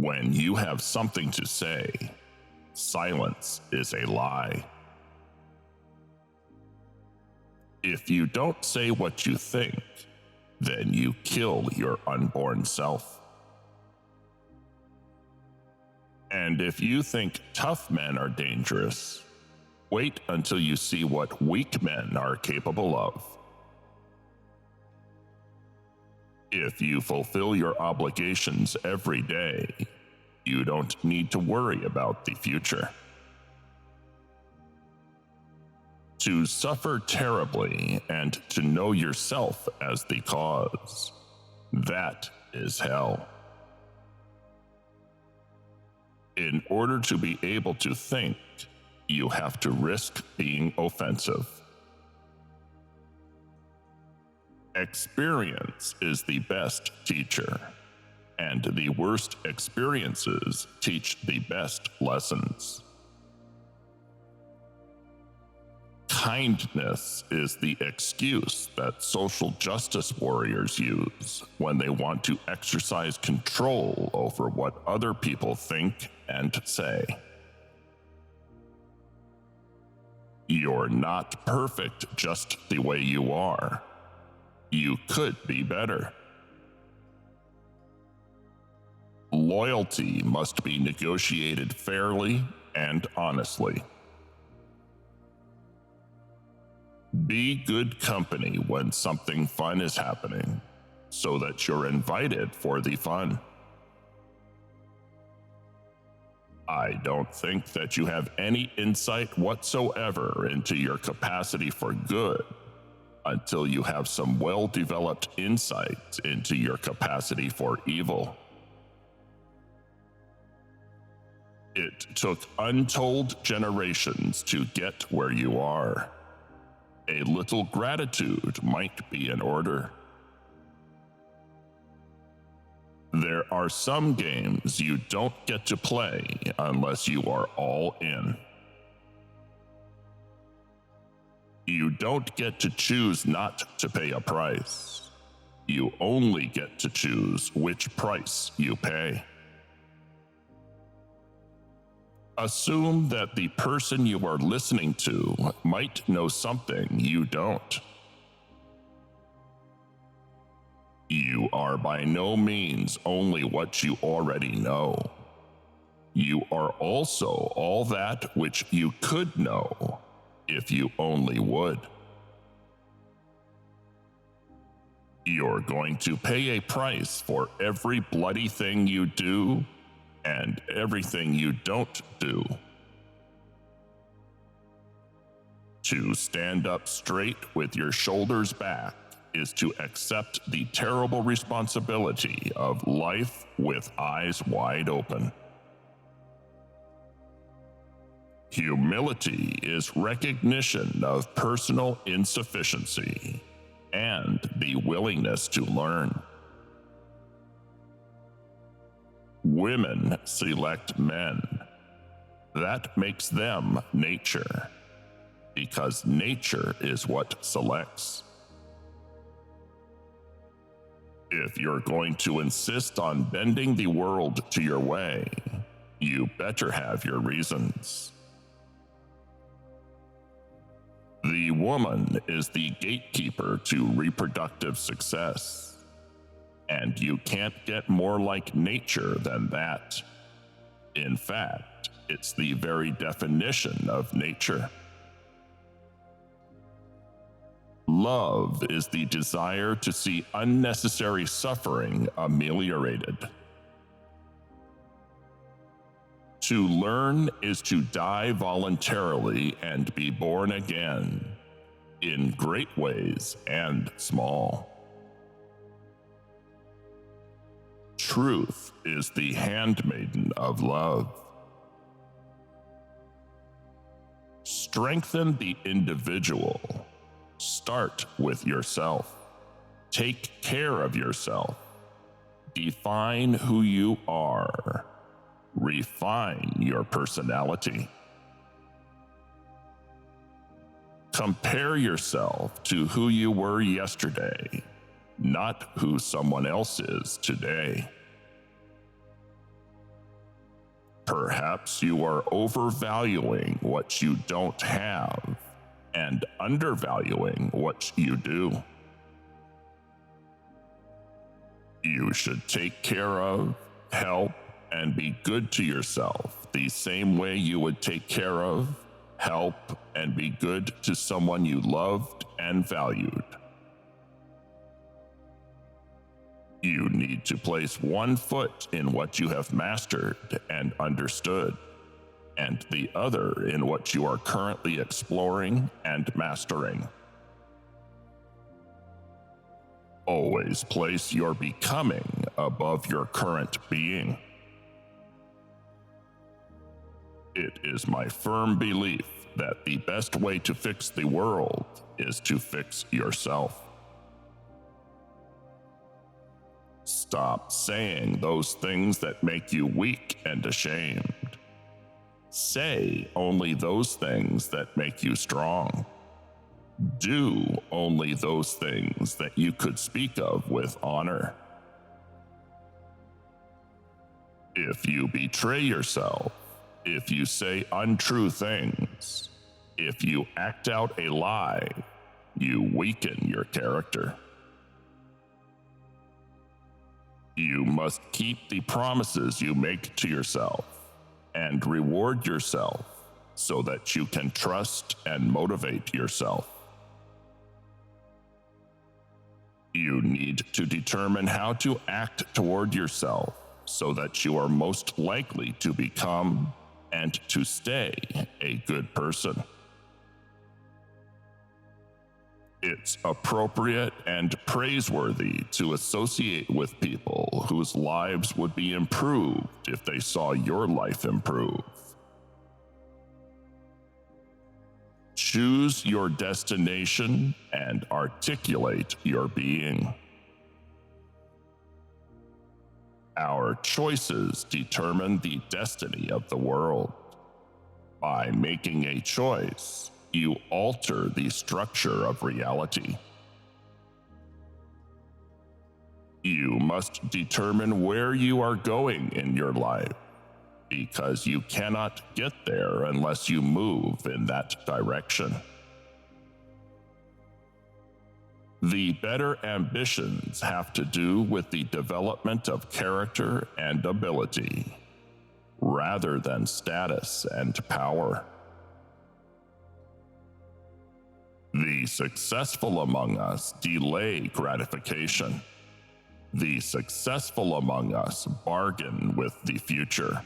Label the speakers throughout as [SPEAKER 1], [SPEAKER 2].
[SPEAKER 1] When you have something to say, silence is a lie. If you don't say what you think, then you kill your unborn self. And if you think tough men are dangerous, wait until you see what weak men are capable of. If you fulfill your obligations every day, you don't need to worry about the future. To suffer terribly and to know yourself as the cause, that is hell. In order to be able to think, you have to risk being offensive. Experience is the best teacher, and the worst experiences teach the best lessons. Kindness is the excuse that social justice warriors use when they want to exercise control over what other people think and say. You're not perfect just the way you are. You could be better. Loyalty must be negotiated fairly and honestly. Be good company when something fun is happening, so that you're invited for the fun. I don't think that you have any insight whatsoever into your capacity for good until you have some well-developed insight into your capacity for evil. It took untold generations to get where you are. A little gratitude might be in order. There are some games you don't get to play unless you are all in. You don't get to choose not to pay a price. You only get to choose which price you pay. Assume that the person you are listening to might know something you don't. You are by no means only what you already know. You are also all that which you could know if you only would. You're going to pay a price for every bloody thing you do and everything you don't do. To stand up straight with your shoulders back is to accept the terrible responsibility of life with eyes wide open. Humility is recognition of personal insufficiency and the willingness to learn. Women select men. That makes them nature, because nature is what selects. If you're going to insist on bending the world to your way, you better have your reasons. The woman is the gatekeeper to reproductive success. And you can't get more like nature than that. In fact, it's the very definition of nature. Love is the desire to see unnecessary suffering ameliorated. To learn is to die voluntarily and be born again, in great ways and small. Truth is the handmaiden of love. Strengthen the individual. Start with yourself. Take care of yourself. Define who you are. Refine your personality. Compare yourself to who you were yesterday, not who someone else is today. Perhaps you are overvaluing what you don't have and undervaluing what you do. You should take care of, help, and be good to yourself the same way you would take care of, help, and be good to someone you loved and valued. You need to place one foot in what you have mastered and understood, and the other in what you are currently exploring and mastering. Always place your becoming above your current being. It is my firm belief that the best way to fix the world is to fix yourself. Stop saying those things that make you weak and ashamed. Say only those things that make you strong. Do only those things that you could speak of with honor. If you betray yourself, if you say untrue things, if you act out a lie, you weaken your character. You must keep the promises you make to yourself and reward yourself so that you can trust and motivate yourself. You need to determine how to act toward yourself so that you are most likely to become and to stay a good person. It's appropriate and praiseworthy to associate with people whose lives would be improved if they saw your life improve. Choose your destination and articulate your being. Our choices determine the destiny of the world. By making a choice, you alter the structure of reality. You must determine where you are going in your life, because you cannot get there unless you move in that direction. The better ambitions have to do with the development of character and ability, rather than status and power. The successful among us delay gratification. The successful among us bargain with the future.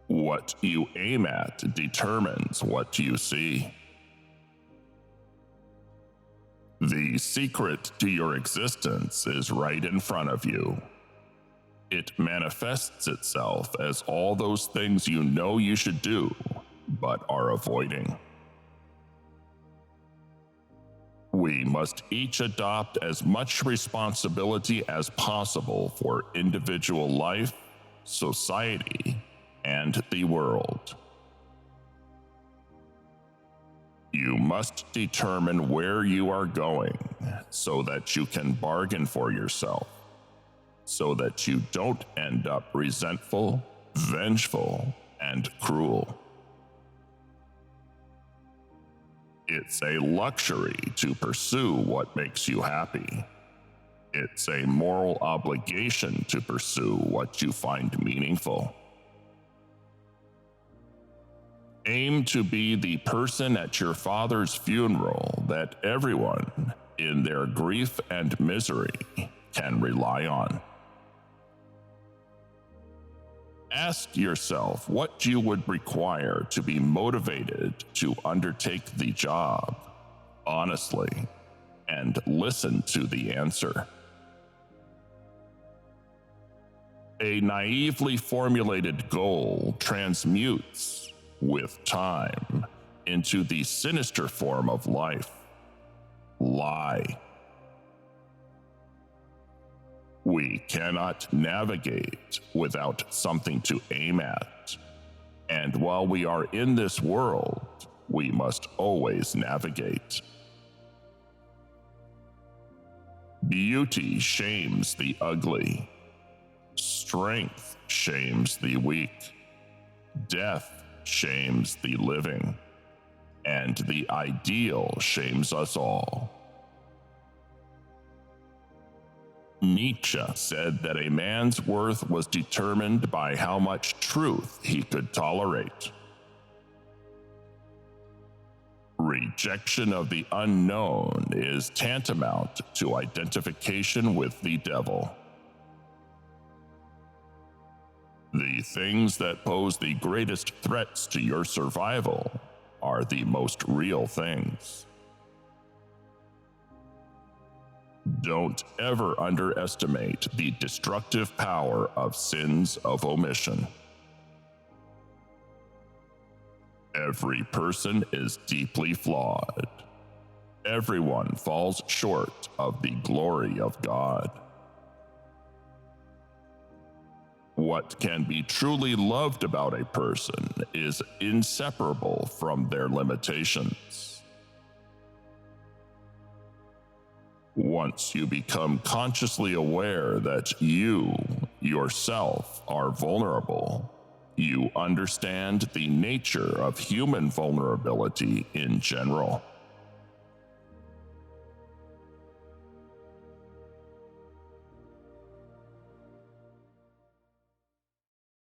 [SPEAKER 1] What you aim at determines what you see. The secret to your existence is right in front of you. It manifests itself as all those things you know you should do, but are avoiding. We must each adopt as much responsibility as possible for individual life, society, and the world. You must determine where you are going so that you can bargain for yourself, so that you don't end up resentful, vengeful, and cruel. It's a luxury to pursue what makes you happy. It's a moral obligation to pursue what you find meaningful. Aim to be the person at your father's funeral that everyone, in their grief and misery, can rely on. Ask yourself what you would require to be motivated to undertake the job, honestly, and listen to the answer. A naively formulated goal transmutes, with time, into the sinister form of life: lie. We cannot navigate without something to aim at, and while we are in this world, we must always navigate. Beauty shames the ugly. Strength shames the weak. Death shames the living. And the ideal shames us all. Nietzsche said that a man's worth was determined by how much truth he could tolerate. Rejection of the unknown is tantamount to identification with the devil. The things that pose the greatest threats to your survival are the most real things. Don't ever underestimate the destructive power of sins of omission. Every person is deeply flawed. Everyone falls short of the glory of God. What can be truly loved about a person is inseparable from their limitations. Once you become consciously aware that you, yourself, are vulnerable, you understand the nature of human vulnerability in general.